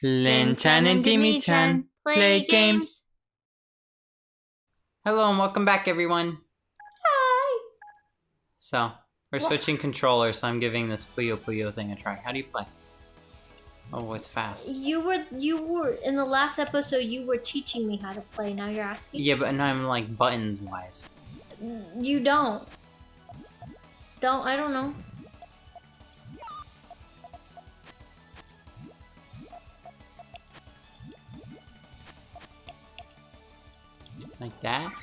Lin-chan and Dimi-chan play games. Hello and welcome back, everyone. Hi. So, we're switching controllers, so I'm giving this Puyo Puyo thing a try. How do you play? Oh, it's fast. You were in the last episode. You were teaching me how to play. Now you're asking. Yeah, but now I'm like buttons wise. You don't. I don't know. Like that?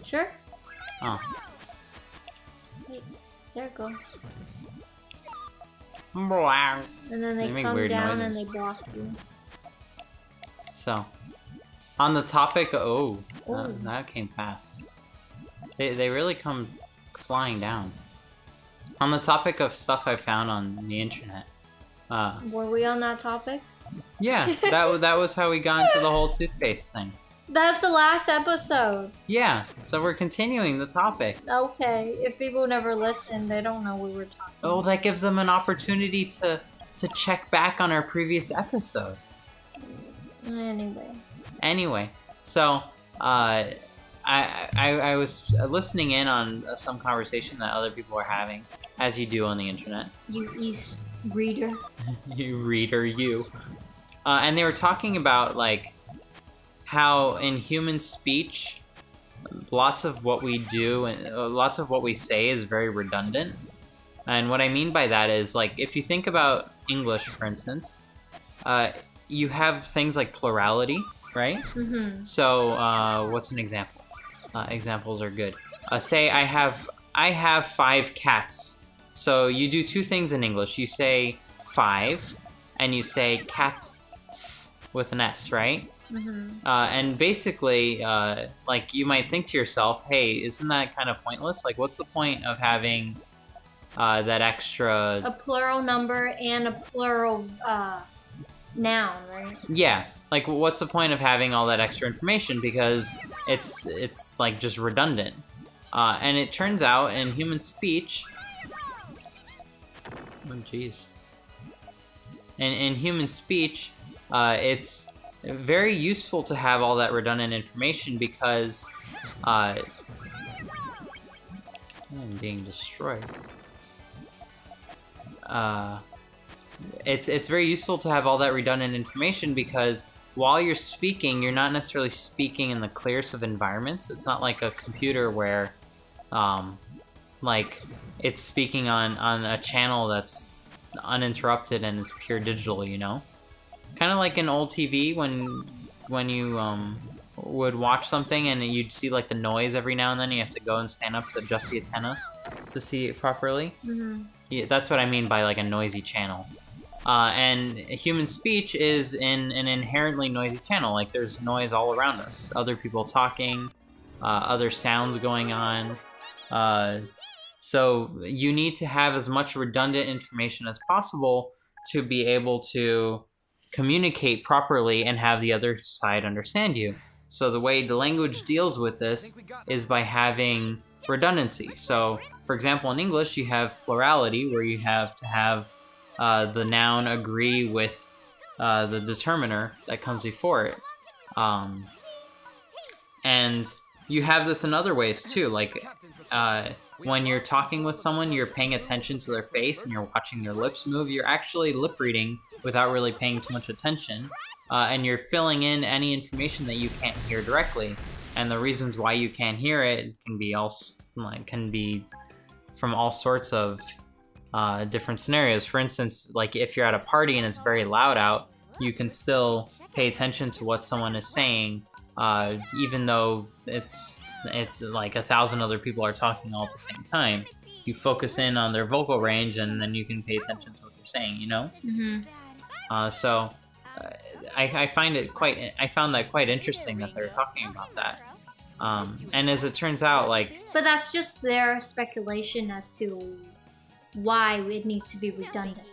Sure. Oh. Wait, there it goes. Wow. And then they come down and they block you. So, on the topic, that came fast. They really come flying down. On the topic of stuff I found on the internet. Were we on that topic? Yeah, that was how we got into the whole toothpaste thing. That's the last episode. Yeah, so we're continuing the topic. Okay, if people never listen, they don't know we were talking. Oh, that gives them an opportunity to check back on our previous episode. Anyway, so I was listening in on some conversation that other people are having, as you do on the internet. You East reader. You reader, you. And they were talking about like how in human speech, lots of what we do and lots of what we say is very redundant. And what I mean by that is, like, if you think about English, for instance, you have things like plurality, right? Mm-hmm. So, what's an example? Examples are good. Say I have 5 cats. So you do 2 things in English. You say 5, and you say cats with an S, right? Mm-hmm. And basically, like, you might think to yourself, hey, isn't that kind of pointless? Like, what's the point of having that extra... A plural number and a plural noun, right? Yeah. Like, what's the point of having all that extra information? Because it's like, just redundant. And it turns out, in human speech... Oh, jeez. In human speech, it's very useful to have all that redundant information because I'm being destroyed. It's very useful to have all that redundant information because while you're speaking, you're not necessarily speaking in the clearest of environments. It's not like a computer where like it's speaking on a channel that's uninterrupted and it's pure digital, you know? Kind of like in old TV when you would watch something and you'd see like the noise every now and then. You have to go and stand up to adjust the antenna to see it properly. Mm-hmm. Yeah, that's what I mean by like a noisy channel. And human speech is in an inherently noisy channel. Like there's noise all around us. Other people talking, other sounds going on. So you need to have as much redundant information as possible to be able to communicate properly and have the other side understand you. So the way the language deals with this is by having redundancy. So, for example, in English, you have plurality, where you have to have the noun agree with the determiner that comes before it. And you have this in other ways, too. Like, when you're talking with someone, you're paying attention to their face and you're watching their lips move. You're actually lip reading without really paying too much attention. And you're filling in any information that you can't hear directly. And the reasons why you can't hear it can be from all sorts of different scenarios. For instance, like if you're at a party and it's very loud out, you can still pay attention to what someone is saying, even though it's like 1,000 other people are talking all at the same time. You focus in on their vocal range, and then you can pay attention to what they're saying. You know. Mm-hmm. So I found that quite interesting that they're talking about that. And as it turns out, like... But that's just their speculation as to why it needs to be redundant.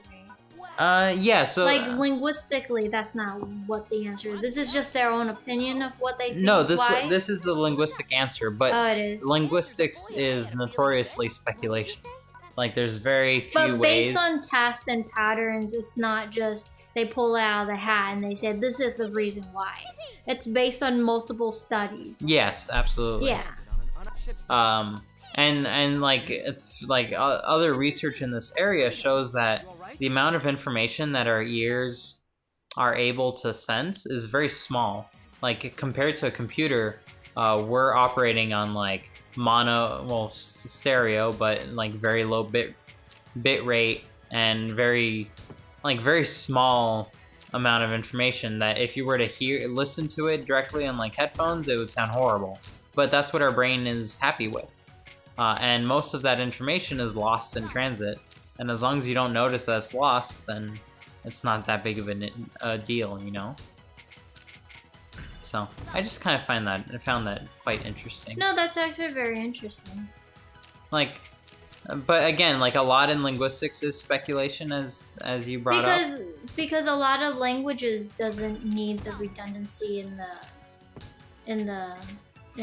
Yeah, so... Like, linguistically, that's not what the answer is. This is just their own opinion of what they think. No, this is the linguistic answer, but it is. Linguistics is notoriously speculation. Like, there's very few ways... But based on tests and patterns, it's not just... they pull it out of the hat and they said this is the reason why. It's based on multiple studies. Yes, absolutely. Yeah. And like it's like other research in this area shows that the amount of information that our ears are able to sense is very small. Like compared to a computer, we're operating on like stereo, but like very low bit rate and very small amount of information that if you were to listen to it directly on like headphones, it would sound horrible. But that's what our brain is happy with. And most of that information is lost in transit. And as long as you don't notice that it's lost, then it's not that big of a deal, you know? So I just kind of found that quite interesting. No, that's actually very interesting. Like, but again, like a lot in linguistics is speculation, as you brought up. Because a lot of languages doesn't need the redundancy in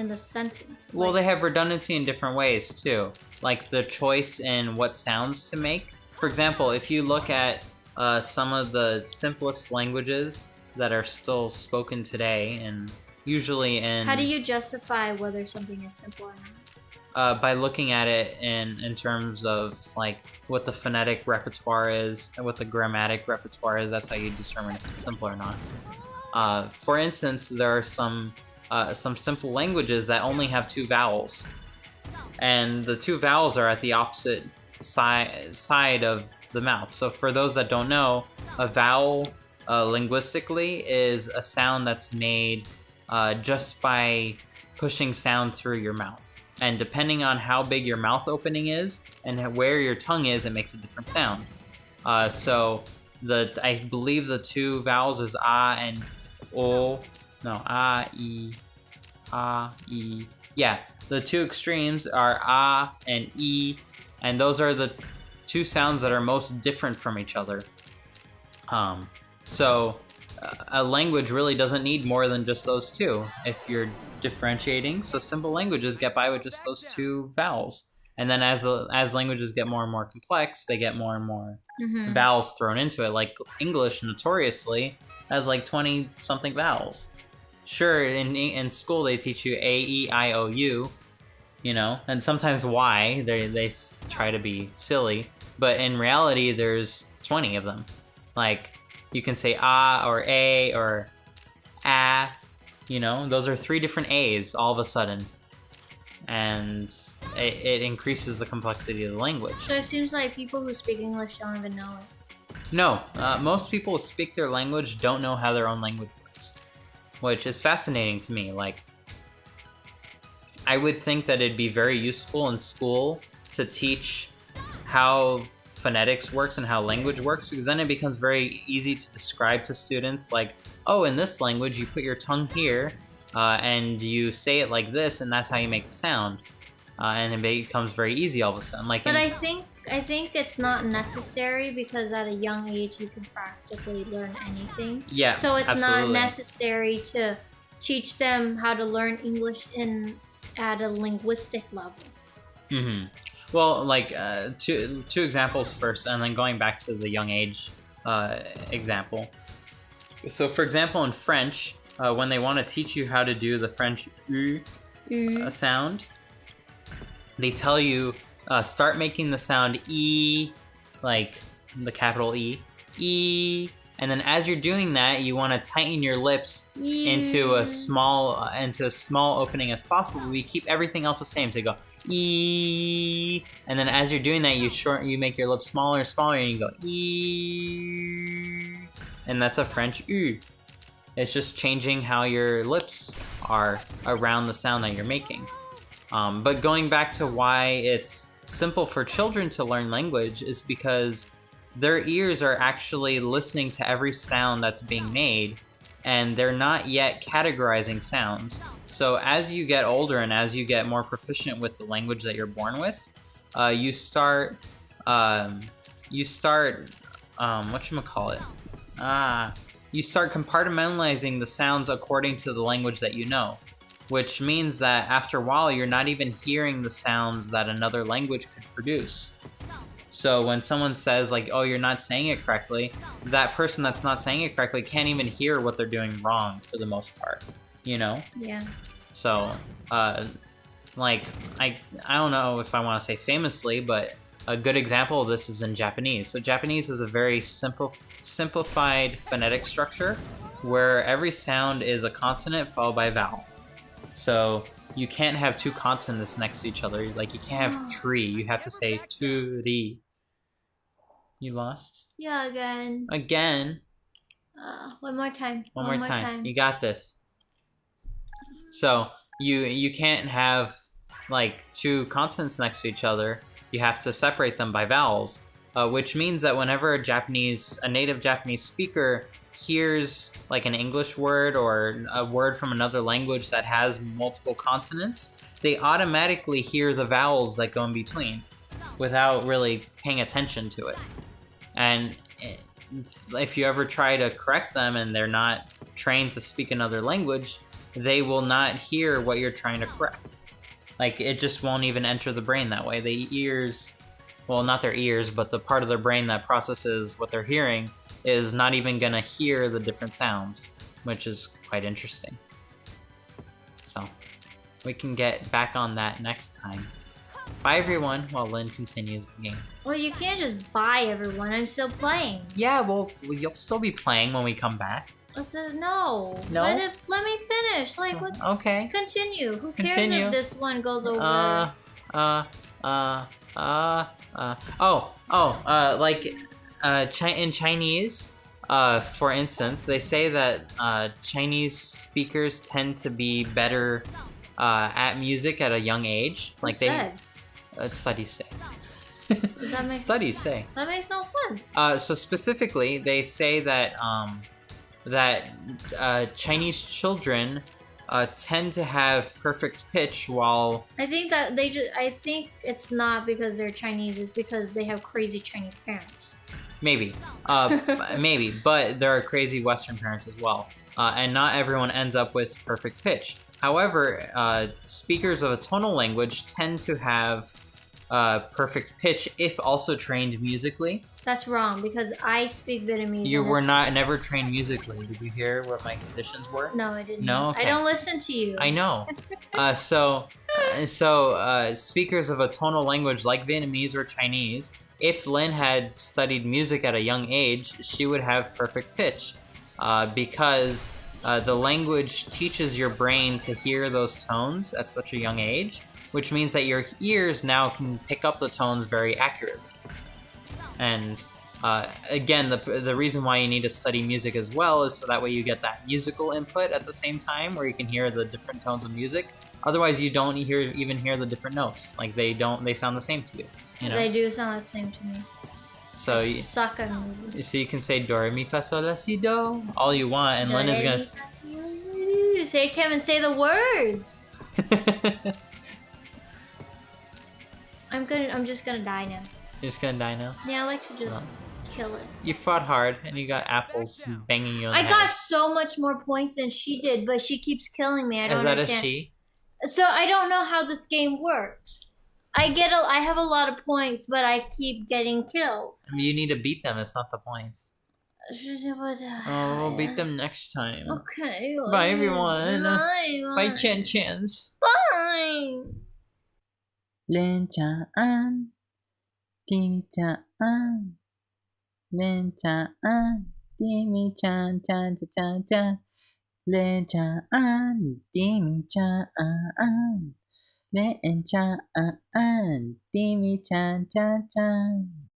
the sentence. Well, they have redundancy in different ways too, like the choice in what sounds to make. For example, if you look at some of the simplest languages that are still spoken today, and usually in... How do you justify whether something is simple or not? By looking at it in terms of like what the phonetic repertoire is and what the grammatic repertoire is. That's how you determine if it's simple or not. For instance, there are some simple languages that only have 2 vowels, and the 2 vowels are at the opposite side of the mouth. So for those that don't know, a vowel linguistically is a sound that's made just by pushing sound through your mouth. And depending on how big your mouth opening is and where your tongue is, it makes a different sound. So I believe the 2 vowels is ah and o. No, ah, e, ah, e. Yeah, the 2 extremes are ah and e, and those are the 2 sounds that are most different from each other. So a language really doesn't need more than just those 2 if you're differentiating. So simple languages get by with just those 2 vowels. And then as languages get more and more complex, they get more and more vowels thrown into it. Like English notoriously has like 20 something vowels. Sure, in school they teach you A, E, I, O, U, you know, and sometimes Y. They try to be silly, but in reality there's 20 of them. Like you can say ah or a or ah, you know, those are 3 different A's all of a sudden, and it increases the complexity of the language. So it seems like people who speak English don't even know it. No, most people who speak their language don't know how their own language works, which is fascinating to me. Like, I would think that it'd be very useful in school to teach how phonetics works and how language works, because then it becomes very easy to describe to students, like, oh, in this language you put your tongue here and you say it like this, and that's how you make the sound, and it becomes very easy all of a sudden. Like, but I think it's not necessary, because at a young age you can practically learn anything. Yeah, so it's absolutely. not necessary to teach them how to learn English at a linguistic level. Mm-hmm. Well, like two examples first, and then going back to the young age example. So, for example, in French, when they want to teach you how to do the French U sound, they tell you start making the sound E, like the capital E, and then as you're doing that, you want to tighten your lips into a small opening as possible. We keep everything else the same, so you go E, and then as you're doing that, you make your lips smaller and smaller, and you go E, and that's a French U. It's just changing how your lips are around the sound that you're making. But going back to why it's simple for children to learn language is because their ears are actually listening to every sound that's being made, and they're not yet categorizing sounds. So as you get older and as you get more proficient with the language that you're born with, you start compartmentalizing the sounds according to the language that you know, which means that after a while you're not even hearing the sounds that another language could produce. So when someone says like, "Oh, you're not saying it correctly," that person that's not saying it correctly can't even hear what they're doing wrong for the most part. You know? Yeah. So, like I don't know if I want to say famously, but a good example of this is in Japanese. So Japanese is a very simplified phonetic structure where every sound is a consonant followed by a vowel. So you can't have two consonants next to each other. Like you can't have tree. You have to say turi. You lost? Yeah, again. Again. One more time. One more time. You got this. So you can't have like two consonants next to each other. You have to separate them by vowels, which means that whenever a native Japanese speaker hears like an English word or a word from another language that has multiple consonants, they automatically hear the vowels that go in between without really paying attention to it. And if you ever try to correct them and they're not trained to speak another language, they will not hear what you're trying to correct. Like, it just won't even enter the brain that way. The ears, well, not their ears, but the part of their brain that processes what they're hearing is not even going to hear the different sounds, which is quite interesting. So, we can get back on that next time. Bye, everyone, while Lynn continues the game. Well, you can't just bye, everyone. I'm still playing. Yeah, well, you'll still be playing when we come back. No. No? Let me finish. Like, what? Okay. Continue. Who cares if this one goes over? In Chinese, for instance, they say that Chinese speakers tend to be better at music at a young age. Who said? Studies say. Studies say. That makes no sense. So specifically, they say that Chinese children tend to have perfect pitch while... I think it's not because they're Chinese, it's because they have crazy Chinese parents. Maybe. Maybe, but there are crazy Western parents as well. And not everyone ends up with perfect pitch. However, speakers of a tonal language tend to have perfect pitch if also trained musically. That's wrong, because I speak Vietnamese. You were never trained musically. Did you hear what my conditions were? No, I didn't. No? Okay. I don't listen to you. I know. So speakers of a tonal language like Vietnamese or Chinese, if Lynn had studied music at a young age, she would have perfect pitch because the language teaches your brain to hear those tones at such a young age, which means that your ears now can pick up the tones very accurately. And again, the reason why you need to study music as well is so that way you get that musical input at the same time, where you can hear the different tones of music. Otherwise, you don't even hear the different notes. Like they sound the same to you. You know? They do sound the same to me. So I suck at music. So you can say do re mi fa sol la si do all you want, and Lynn is gonna say, Kevin, say the words. I'm just gonna die now. You're just gonna die now? Yeah, I like to just kill it. You fought hard, and you got apples banging you on the head. I got so much more points than she did, but she keeps killing me. I don't understand. Is that a she? So I don't know how this game works. I have a lot of points, but I keep getting killed. I mean, you need to beat them. It's not the points. Oh, we'll beat them next time. Okay. Bye, everyone. Bye. Bye, Chan-chans. Bye. Linh-chan and Dimi-chan and Linh-chan and Dimi-chan chan chan chan. Linh-chan and Dimi-chan and Linh-chan and Dimi-chan chan chan.